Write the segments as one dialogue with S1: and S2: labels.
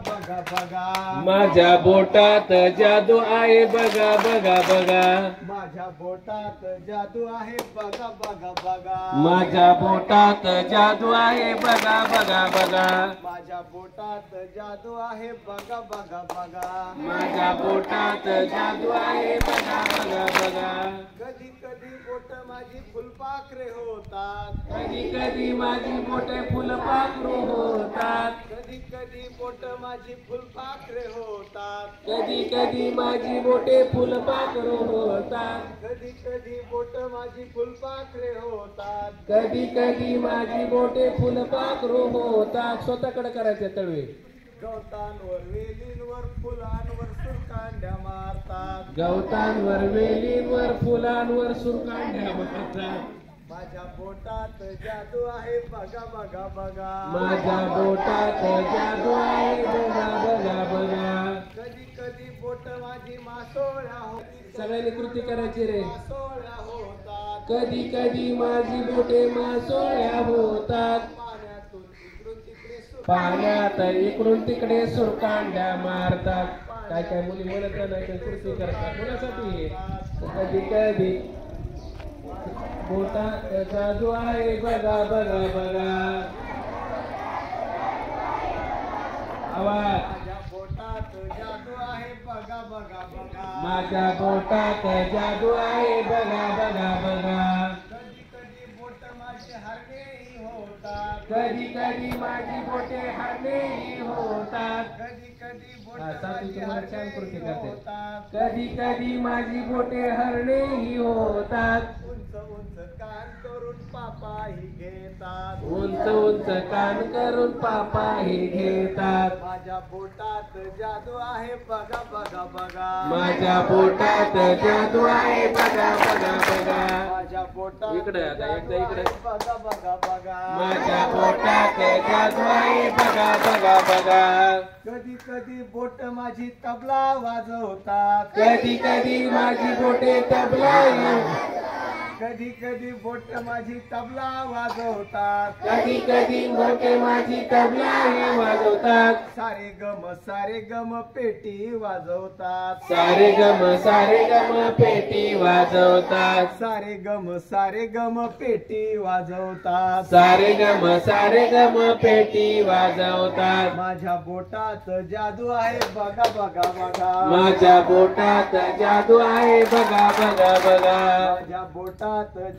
S1: बघा बघा
S2: माझ्या बोटात जादू आहे बघा बघा बघा
S1: माझ्या बोटात जादू आहे बघा बघा बघा
S2: माझ्या बोटात जादू आहे बघा बघा बघा
S1: माझ्या बोटात जादू आहे बघा बघा बघा
S2: माझ्या बोटात जादू आहे बघा बघा बघा
S1: कधी कधी बोट माझी फुलपाखरे होतात
S2: कधी कधी माझी बोटे फुलपाखरू होतात
S1: कधी कधी बोट माझी फुलपाखरे होतात
S2: कधी कधी माझी बोटे फुलपाखरू होतात
S1: कधी कधी बोट माझी फुलपाखरे होतात
S2: कधी कधी माझी बोटे फुलपाखरू होतात स्वतःकडे करायचे तळवे
S1: गवतांवर वेलींवर फुलांवर सुरकांड्या मारतात
S2: गवतांवर वेलींवर फुलांवर सुरकांड्या मारतात
S1: माझ्या बोटात जादू आहे बघा बघा बघा
S2: माझ्या बोटात जादू आहे बघा बघा बघा
S1: कधी कधी बोट माझी मासोळ्या होती
S2: सगळ्यांनी कृती करायची रे
S1: मासोळ्या होतात
S2: कधी कधी माझी बोटे मासोळ्या होतात
S1: पाण्यातून इकडून तिकडे
S2: पाण्यात इकडून तिकडे सुरकांड्या मारतात काय काय मुली म्हणत नाही तर कृती करतात कोणासाठी कधी कधी बोटात जादू आहे बघा बघा बघा आवाज
S1: माझ्या बोटात जादू आहे बघा बघा बघा
S2: माझ्या बोटात जादू आहे बघा बघा बघा
S1: कधी कधी बोट माझे हरणेही होतात
S2: कधी कधी माझी बोटे हरणेही होतात
S1: कधी कधी बोट
S2: हा, सासू
S1: माझी
S2: तुम्हाला छान
S1: हरणेही
S2: कृती करते.
S1: होतात
S2: कधी कधी माझी बोटे हरणेही होतात
S1: उंच उंच कान करून पापाही घेतात
S2: उंच उंच कान करून पापाही घेतात
S1: माझ्या बोटात जादू आहे बघा बघा बघा
S2: माझ्या बोटात जादू आहे बघा बघा बघा
S1: माझ्या बोटात
S2: इकडे आता,
S1: जादू
S2: एकदा इकडे.
S1: आहे बघा बघा बघा
S2: माझ्या बोटात जादू आहे बघा बघा बघा
S1: कधी कधी बोट माझी तबला वाजवतात
S2: कधी कधी माझी बोटे तबला
S1: कधी कधी बोट माझी तबला वाजवतात
S2: कधी कधी बोटे माझी तबलाही वाजवतात
S1: सारे गम पेटी वाजवतात
S2: सारे गम पेटी वाजवतात
S1: सारे गम पेटी वाजवतात
S2: सारे गम पेटी वाजवतात
S1: माझ्या बोटात जादू आहे बघा बघा बघा
S2: माझ्या बोटात जादू आहे बघा बघा बघा
S1: माझ्या बोटात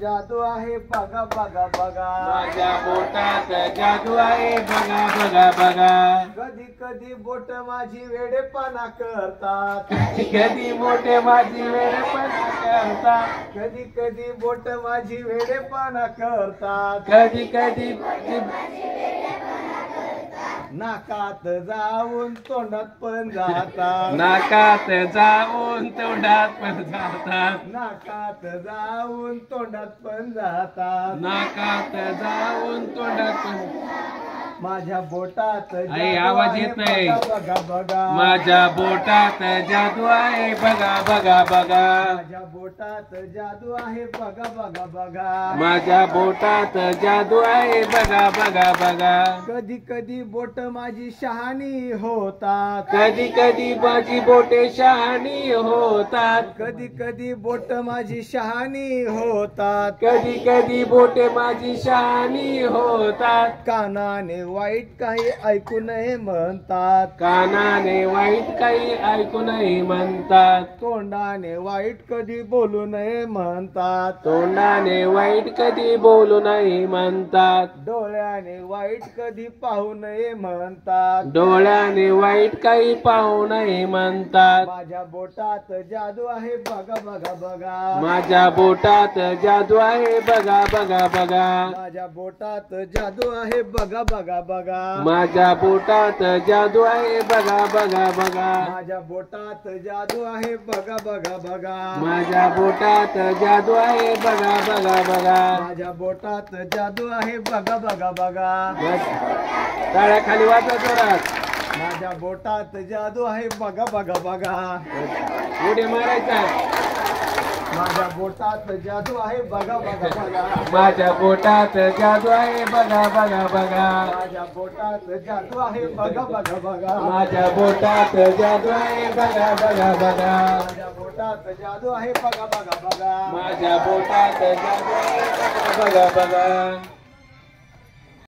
S1: जादू आहे बघा बघा बघा
S2: माझ्या बोटात जादू आहे बघा बघा बघा
S1: कधी कधी बोट माझी वेडेपणा करतात
S2: कधी कधी बोटे माझी वेळपणा करतात
S1: कधी कधी बोट माझी वेडेपणा करतात
S2: कधी कधी
S1: नाकात जाऊन तोंडात पण जातात
S2: नाकात जाऊन तोंडात पण जातात
S1: नाकात जाऊन तोंडात पण जातात
S2: नाकात जाऊन तोंडात पण
S1: माझ्या बोटात
S2: आई,
S1: जादू
S2: आवाज
S1: आहे
S2: येत नाही.
S1: बघा बघा बघा
S2: माझ्या बोटात जादू आहे बघा बघा बघा
S1: माझ्या बोटात जादू आहे बघा बघा बघा
S2: माझ्या बोटात जादू आहे बघा बघा बघा
S1: कधी कधी बोट माझी शहाणी होतात
S2: कधी कधी माझी बोटे शहाणी होतात
S1: कधी कधी बोट माझी शहाणी होतात
S2: कधी कधी बोटे माझी शहाणी होतात
S1: कानाने वाईट काही ऐकू नये म्हणतात
S2: कानाने वाईट काही ऐकू नाही म्हणतात
S1: तोंडाने वाईट कधी बोलू नये म्हणतात
S2: तोंडाने वाईट कधी बोलू नाही म्हणतात
S1: डोळ्याने वाईट कधी पाहू नये म्हणतात
S2: डोळ्याने वाईट काही पाहू नाही म्हणतात
S1: माझ्या बोटात जादू आहे बघा बघा बघा
S2: माझ्या बोटात जादू आहे बघा बघा बघा
S1: माझ्या बोटात जादू आहे बघा बघा बघा
S2: माझ्या बोटात जादू आहे बघा बघा बघा
S1: माझ्या बोटात जादू आहे बघा बघा बघा
S2: माझ्या बोटात जादू आहे बघा बघा बघा
S1: माझ्या बोटात जादू आहे बघा बघा बघा
S2: टाळ्या खाली वाजवा जोरात
S1: माझ्या बोटात जादू आहे बघा बघा बघा
S2: उडी मारायचा
S1: माझ्या बोटात जादू आहे बघा बघा बघा
S2: माझ्या बोटात जादू आहे बघा बघा बघा
S1: माझ्या बोटात जादू आहे बघा बघा बघा
S2: माझ्या बोटात जादू आहे बघा बघा बघा
S1: माझ्या बोटात जादू आहे बघा बघा बघा
S2: माझ्या बोटात जादू आहे बघा बघा बघा